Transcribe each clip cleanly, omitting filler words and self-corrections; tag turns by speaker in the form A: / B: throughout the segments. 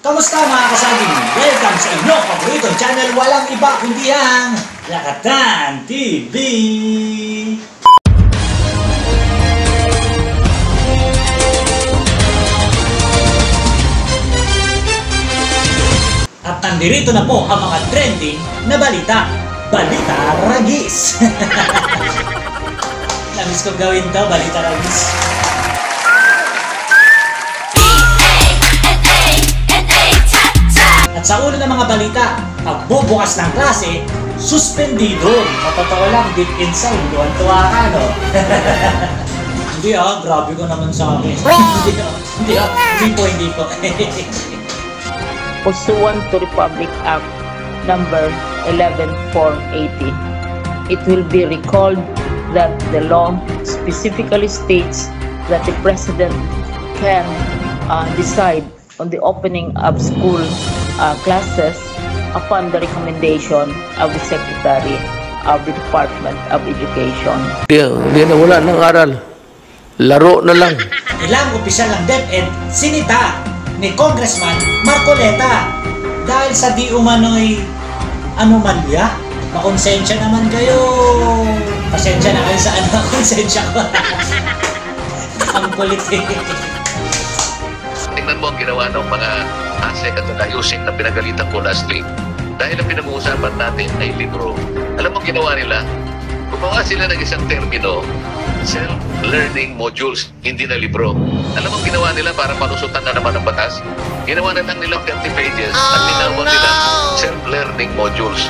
A: Kamusta mga kasaging? Welcome sa inyong paboritong channel, walang iba kundi ang Lakatan TV! At nandirito na po ang mga trending na balita. Balita Ragis! Namiss ko gawin to, Balita Ragis. At sa ulo ng mga balita, pagbubukas ng klase, suspendido. Matotoo lang, deep inside, tuwan-tuwa ka, no? Hindi grabe ko naman sa akin. Hindi po.
B: Pursuant to Republic Act number 11480, it will be recalled that the law specifically states that the President can decide on the opening of school classes upon the recommendation of the Secretary of the Department of Education.
C: Hindi na, wala ng aral. Laro na lang.
A: Ilang opisyal ng DepEd sinita ni Congressman Marcoleta dahil sa di umano'y anomalya. Makonsensya naman kayo. Pasensya na kayo sa konsensya ko. Ang politik.
D: Tingnan mo ang ginawa ng mga ASEC at ayusin na pinagalitan ko last week. Dahil ang pinag-uusapan natin ay libro. Alam mo ang ginawa nila? Gumawa sila ng isang termino, self-learning modules, hindi na libro. Alam mo ang ginawa nila para panusutan na naman ang batas? Ginawa na lang nilang 30 pages at tinawag nila self-learning modules.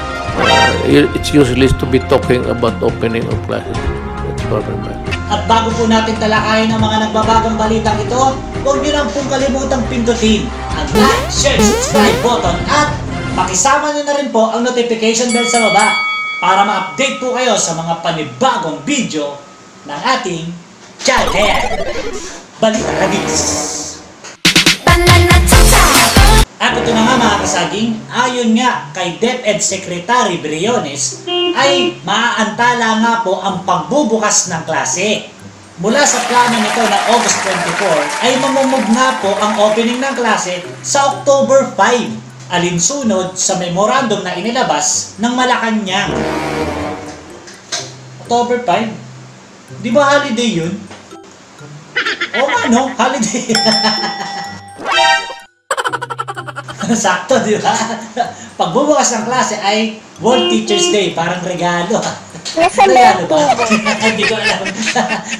C: It's useless to be talking about opening of classes. That's government.
A: At bago po natin talakayin ang mga nagbabagong balitang ito, huwag niyo lang pong kalimutang pindutin ang like, share, subscribe button at pakisama niyo na rin po ang notification bell sa baba para ma-update po kayo sa mga panibagong video ng ating channel. Balita Ragis! At ito na nga mga kasaging, ayon nga kay DepEd Secretary Briones ay maaantala nga po ang pagbubukas ng klase. Mula sa plano nito na August 24 ay mamumove nga po ang opening ng klase sa October 5, alinsunod sa memorandum na inilabas ng Malacanang. October 5? Di ba holiday yun? O ano? Holiday. Sakto, di ba? Pagbubukas ng klase ay World Teachers Day, parang regalo. Regalo ba? Hindi ko alam.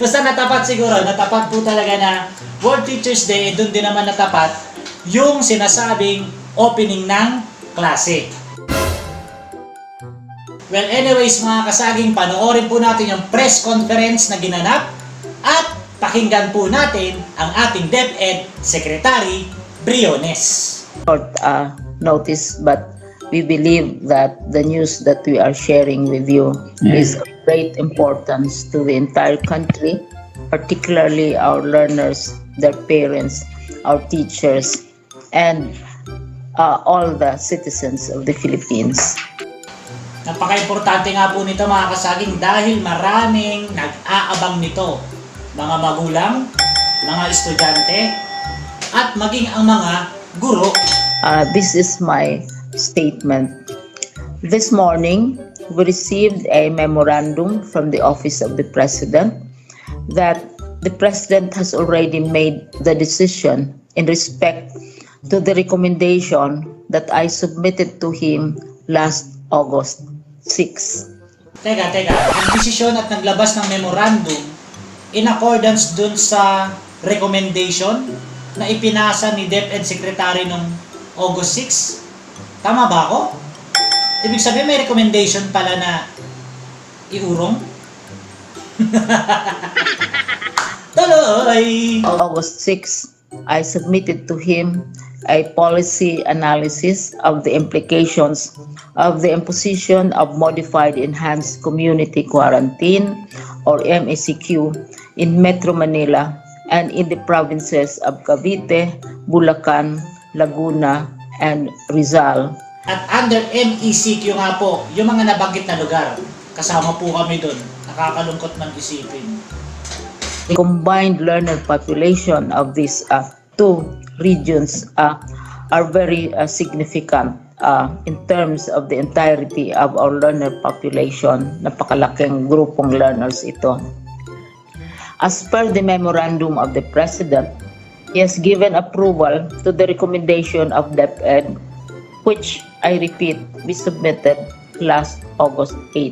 A: Basta natapat siguro, natapat po talaga na World Teachers Day, doon din naman natapat yung sinasabing opening ng klase. Well, anyways mga kasaging, panoorin po natin yung press conference na ginanap at pakinggan po natin ang ating DepEd Secretary Briones.
B: Short notice, but we believe that the news that we are sharing with you is of great importance to the entire country, particularly our learners, their parents, our teachers, and all the citizens of the Philippines.
A: Napaka-importante nga po nito mga kasaging dahil maraming nag-aabang nito. Mga magulang, mga estudyante, at maging ang mga guro.
B: This is my statement. This morning, we received a memorandum from the Office of the President that the President has already made the decision in respect to the recommendation that I submitted to him last August 6.
A: Teka. Ang desisyon at naglabas ng memorandum in accordance dun sa recommendation na ipinasa ni DepEd Secretary noong August 6. Tama ba ako? Ibig sabihin may recommendation pala na iurong? Tuloy!
B: August 6, I submitted to him a policy analysis of the implications of the imposition of Modified Enhanced Community Quarantine or MECQ in Metro Manila and in the provinces of Cavite, Bulacan, Laguna, and Rizal.
A: At under MECQ nga po, yung mga nabanggit na lugar, kasama po kami doon. Nakakalungkot man isipin.
B: The combined learner population of these two regions are very significant in terms of the entirety of our learner population. Napakalaking grupong learners ito. As per the memorandum of the President, he has given approval to the recommendation of DepEd, which, I repeat, we submitted last August 8.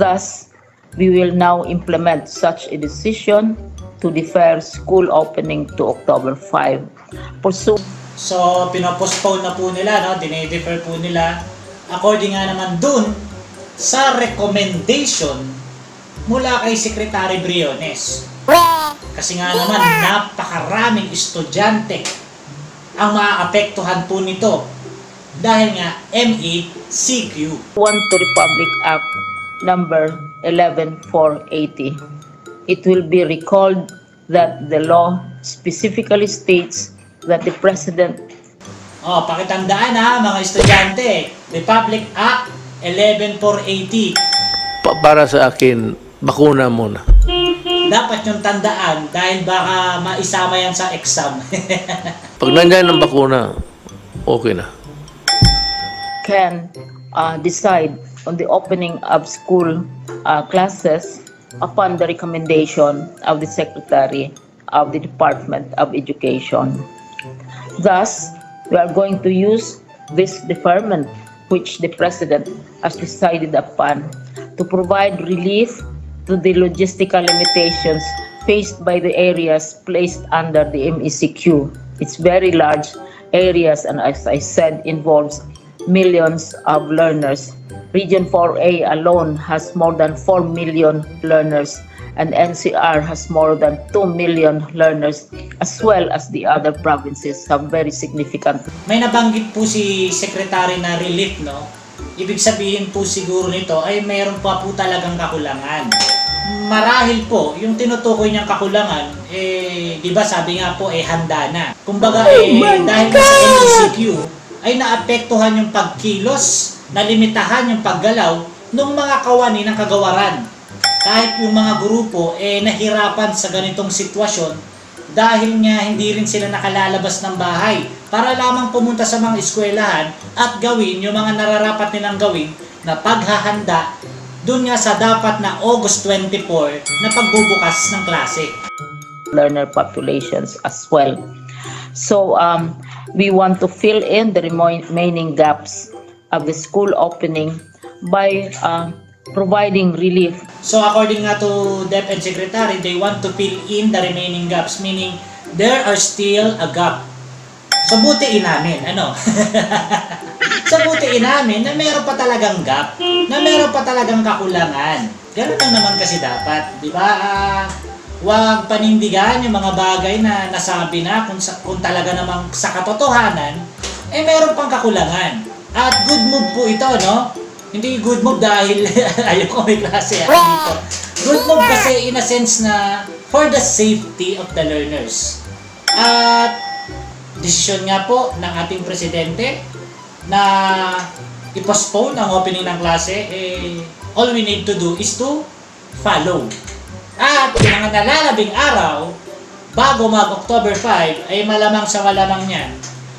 B: Thus, we will now implement such a decision to defer school opening to October 5.
A: So, pinopostpone na po nila, no? Dinedefer po nila. According nga naman dun sa recommendation mula kay Secretary Briones. Kasi nga naman, napakaraming estudyante ang maaapektuhan po nito dahil nga MECQ.
B: 1 to Republic Act number 11480. It will be recalled that the law specifically states that the President...
A: Pakitandaan ha mga estudyante, Republic Act 11480.
C: Para sa akin, bakuna muna.
A: Dapat yung tandaan dahil baka maisama yan sa exam.
C: Pag nandiyan ang bakuna, okay na.
B: Can decide on the opening of school classes upon the recommendation of the Secretary of the Department of Education. Thus, we are going to use this deferment which the President has decided upon to provide relief to the logistical limitations faced by the areas placed under the MECQ. It's very large areas and, as I said, involves millions of learners. Region 4A alone has more than 4 million learners, and NCR has more than 2 million learners, as well as the other provinces have very significant.
A: May nabanggit po si Secretary na relief, no? Ibig sabihin po siguro nito ay mayroon pa po talagang kakulangan. Marahil po, yung tinutukoy niyang kakulangan, di ba sabi nga po, handa na. Kumbaga, dahil sa MECQ, ay naapektuhan yung pagkilos, nalimitahan yung paggalaw ng mga kawani ng kagawaran. Kahit yung mga grupo nahirapan sa ganitong sitwasyon dahil nga hindi rin sila nakalalabas ng bahay para lamang pumunta sa mga eskwelahan at gawin yung mga nararapat nilang gawin na paghahanda dun nga sa dapat na August 24 na pagbubukas ng klase.
B: Learner populations as well. So we want to fill in the remaining gaps of the school opening by providing relief.
A: So according nga to DepEd Secretary, they want to fill in the remaining gaps, meaning there are still a gap. So butiin namin, ano? So butiin namin na meron pa talagang gap, na meron pa talagang kakulangan. Ganun lang naman kasi dapat, di ba? Huwag panindigan yung mga bagay na nasabi na kung talaga namang sa katotohanan, meron pang kakulangan. At good move po ito, no? Hindi good move dahil ayoko may klase dito. Good move kasi in a sense na for the safety of the learners. At desisyon nga po ng ating presidente na i-postpone ang opening ng klase, all we need to do is to follow. At yung mga nalalabing araw, bago mag-October 5, ay malamang sa malamang niyan,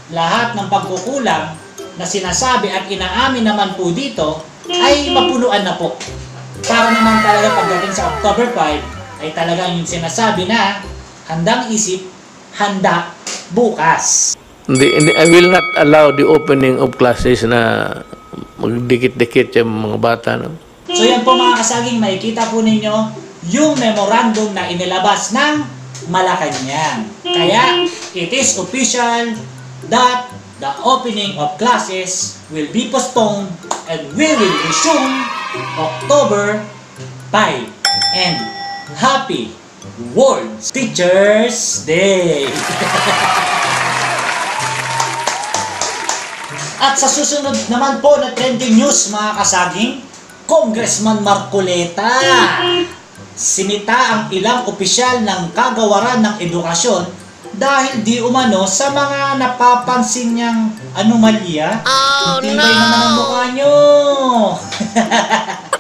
A: lahat ng pagkukulang na sinasabi at inaamin naman po dito ay mapunuan na po. Para naman talaga pagdating sa October 5 ay talagang yung sinasabi na handang isip, handa bukas.
C: I will not allow the opening of classes na magdikit-dikit yung mga bata. No?
A: So yan po mga kasaging, makikita po ninyo yung memorandum na inilabas ng Malacanang. Kaya it is official that the opening of classes will be postponed and we will resume October 5. And happy World Teachers Day! At sa susunod naman po na trending news mga kasaging, Congressman Marcoleta sinita ang ilang opisyal ng kagawaran ng edukasyon dahil di umano sa mga napapansin niyang anomalya. Tibay naman ang mukha nyo.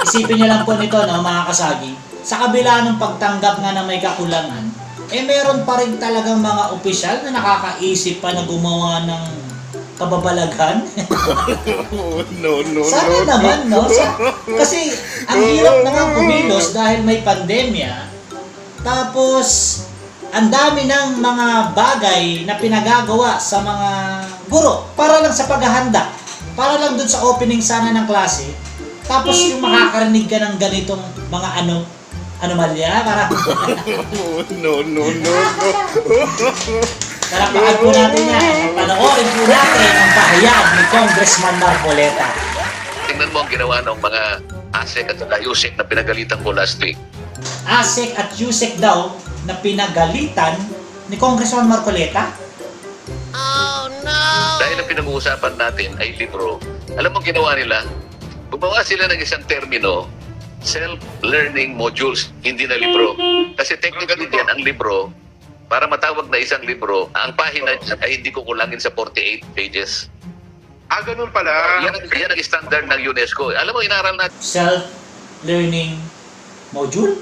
A: Isipin niyo lang po nito, no, mga kasagi. Sa kabila ng pagtanggap nga na may kakulangan, meron pa rin talagang mga opisyal na nakakaisip pa na gumawa ng kababalaghan. Sana naman, no? Kasi ang hirap na nga kumilos dahil may pandemya. Tapos, ang dami ng mga bagay na pinagagawa sa mga guro para lang sa paghahanda. Para lang dun sa opening sana ng klase. Tapos yung makakarinig ka ng ganitong mga anomalya. Parang... Tarapakan po natin yan. Panoorin po natin ang pahayag ni Congressman Marcoleta.
D: Tingnan mo ang ginawa ng mga ASEC at USEC na pinagalitan ko last week.
A: ASEC at USEC daw na pinagalitan ni Congressman Marcoleta?
D: Dahil ang pinag-uusapan natin ay libro. Alam mo ang ginawa nila? Gumawa sila ng isang termino, self-learning modules, hindi na libro. Kasi technically yan, ang libro, para matawag na isang libro, ang pahina niya ay hindi kukulangin sa 48 pages.
E: Ganun pala.
D: Yan ang standard ng UNESCO. Alam mo, inaral natin
A: Self-learning module?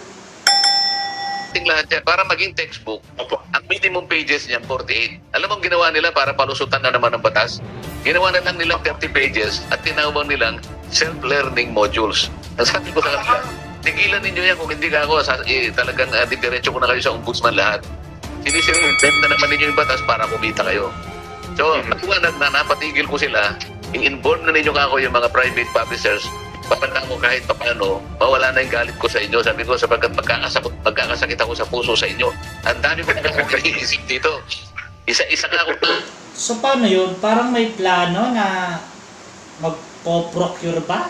D: lahat yan. Para maging textbook, ang minimum pages niya 48. Alam mo ang ginawa nila para palusutan na naman ng batas? Ginawa na lang nilang 30 pages at tinawag nilang self-learning modules. Ang sabi ko sa kanila, tigilan ninyo yan kung hindi ka ako, talagang didiretso ko na kayo sa ombudsman lahat. Sinisirem na naman ninyo yung batas para kumita kayo. So, maliwanag na napatigil ko sila, i-involve na ninyo ako yung mga private publishers, papanda ko kahit paano, mawala na yung galit ko sa inyo. Sabi ko, sapagkat magkakasakit ako sa puso sa inyo. Ang dami ko nag-iisip dito. Isa-isa ka ako.
A: So, paano yun? Parang may plano na magpo-procure ba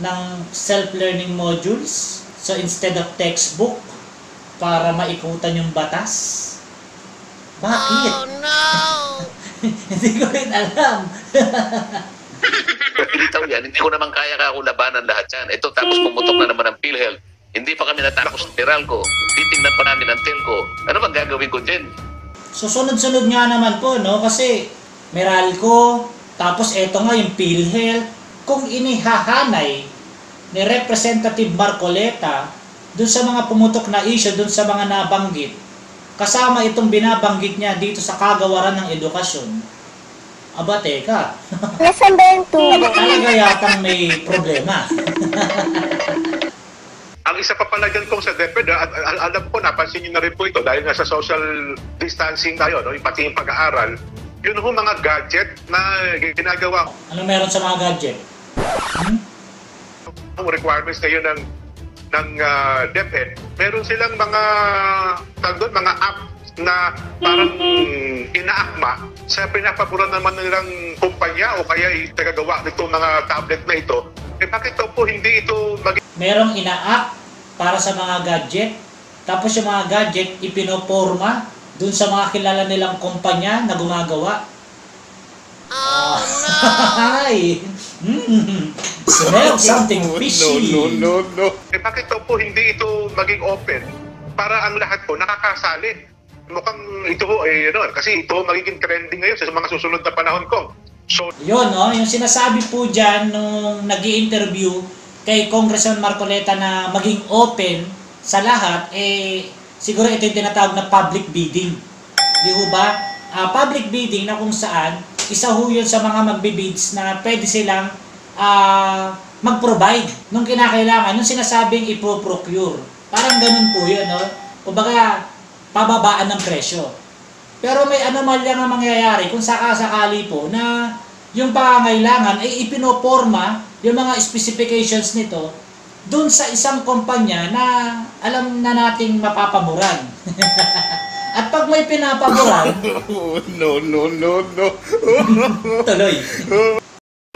A: ng self-learning modules? So, instead of textbook, para maikutan yung batas? Bakit? Oh, no! Hindi ko rin alam.
D: Pilitaw yan. Hindi ko naman kaya ako labanan lahat yan. Ito, tapos pumutok na naman ang PhilHealth. Hindi pa kami natapos ng Meralco. Titingnan pa namin ang Telco. Ano bang gagawin ko din?
A: So, sunod-sunod nga naman po, no? Kasi Meralco, tapos eto nga yung PhilHealth. Kung inihahanay ni Representative Marcoleta dun sa mga pumutok na issue, dun sa mga nabanggit, kasama itong binabanggit niya dito sa kagawaran ng edukasyon, aba, teka.
F: Nasaan ba yung tubo?
A: Talaga yatang may problema.
E: Ang isa pa pala dyan kung sa DepEd, alam ko, napansin nyo na rin po ito dahil nga sa social distancing tayo, no? Pati yung pag-aaral, yun ho mga gadget na ginagawa.
A: Ano meron sa mga gadget?
E: Ang requirements kayo ng DepEd, meron silang mga app na parang inaakma sa pinapaboran naman nilang kumpanya o kaya tagagawa nito mga tablet na ito. Bakit po hindi ito
A: Merong ina-app para sa mga gadget, tapos yung mga gadget ipinoporma dun sa mga kilala nilang kumpanya na gumagawa. Oh no! Hi! Smell something fishy!
E: No. Bakit po hindi ito maging open para ang lahat po nakakasali? Mukhang ito kasi ito magiging trending ngayon sa mga susunod na panahon ko. So,
A: yun, no? Yung sinasabi po dyan nung nag-i-interview kay Congressman Marcoleta na maging open sa lahat, siguro ito yung tinatawag na public bidding. Di ho ba? Public bidding na kung saan, isa ho yun sa mga magbibids na pwede silang mag-provide nung kinakailangan, nung sinasabing ipo-procure. Parang ganun po yun, no? Kumbaga, pababaan ng presyo. Pero may anomalya nga mangyayari kung sakasakali po na yung pangangailangan ay ipinoporma yung mga specifications nito dun sa isang kumpanya na alam na nating mapapamuran. At pag may pinapamuran,
E: no.
A: tuloy.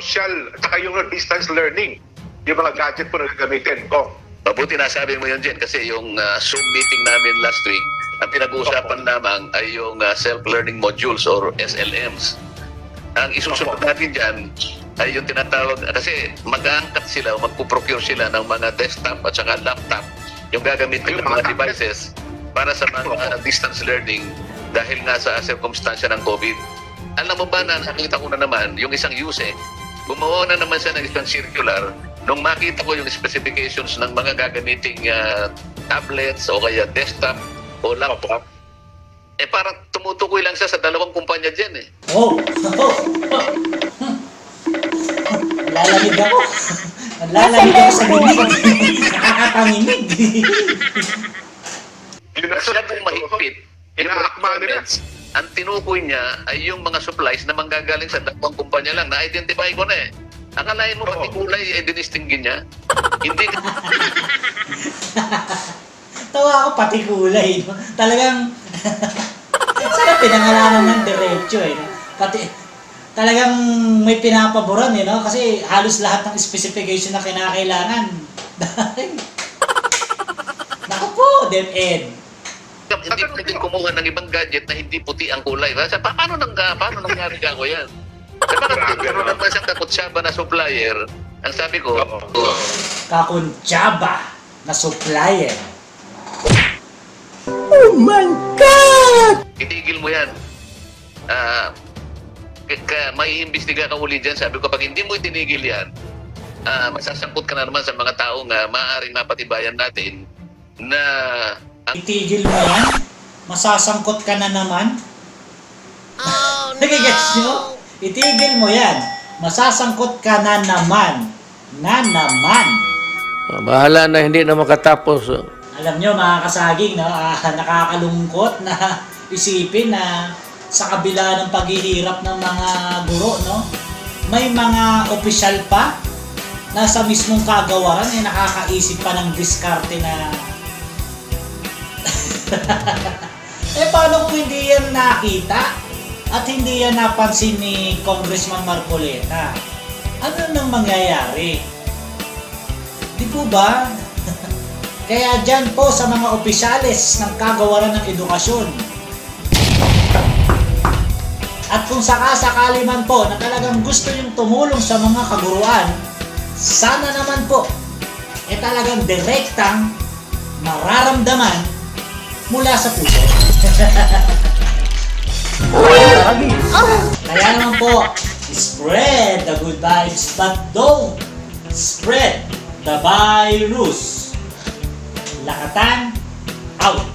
E: Social, at saka yung distance learning, yung mga gadget po na gagamitin ko.
D: Mabuti nasabi mo yun, Jen, kasi yung Zoom meeting namin last week, ang pinag-uusapan lamang ay yung self-learning modules or SLMs. Ang isusunod natin dyan ay yung tinatawag, kasi mag-aangkat sila o magpuprocure sila ng mga desktop at saka laptop, yung gagamitin ng mga devices para sa mga distance learning dahil nga sa circumstansya ng COVID. Alam mo ba na nakita ko na naman yung isang USEC, gumawa na naman siya ng isang circular nung makita ko yung specifications ng mga gagamiting tablets o kaya desktop o laptop, parang tumutukoy lang siya sa dalawang kumpanya dyan eh.
A: Oh! Lalamig ako. Lalamig ako sa bibig. Nakakapanginig.
E: Yun na
D: Siya kung mahigpit.
E: Inaakma nila.
D: Ang tinukoy niya ay yung mga supplies na manggagaling sa dalawang kumpanya lang. Na-identify ko na eh. Akalain mo pati kulay ay dinistingin niya? Hindi.
A: Tawa ako pati kulay. No? Talagang sana pinangalanan ng diretso eh. No? Pati talagang may pinapaboran eh, no? Kasi halos lahat ng specification na kinakailangan. Naku po, DepEd.
D: Hindi pwedeng kumuha ng ibang gadget na hindi puti ang kulay. Paano nangyari ka ko yan? Bakit meron naman isang kakutsyaba na supplier? Ang sabi ko,
A: Kakuntsaba na supplier.
D: itigil mo yan. May imbestiga ka uli dyan. Sabi ko, pag hindi mo itinigil yan, masasangkot ka na naman sa mga taong maaaring mapatibayan natin na
A: Itigil mo yan? Masasangkot ka na naman? Oh, no! Nagigets nyo? Itigil mo yan. Masasangkot ka na naman. Na naman.
C: Bahala na hindi na makatapos.
A: Alam nyo mga kasaging, no? Nakakalungkot na isipin na sa kabila ng paghihirap ng mga guro, no? May mga opisyal pa na sa mismong kagawaran nakakaisip pa ng diskarte na paano kung hindi yan nakita at hindi yan napansin ni Congressman Marcoleta? Ano nang mangyayari? Di po ba? Kaya dyan po sa mga opisyales ng kagawaran ng edukasyon. At kung sakasakali man po na talagang gusto yung tumulong sa mga kaguruan, sana naman po talagang direktang mararamdaman mula sa puso. Kaya naman po, spread the good vibes but don't spread the virus. Lakatan out.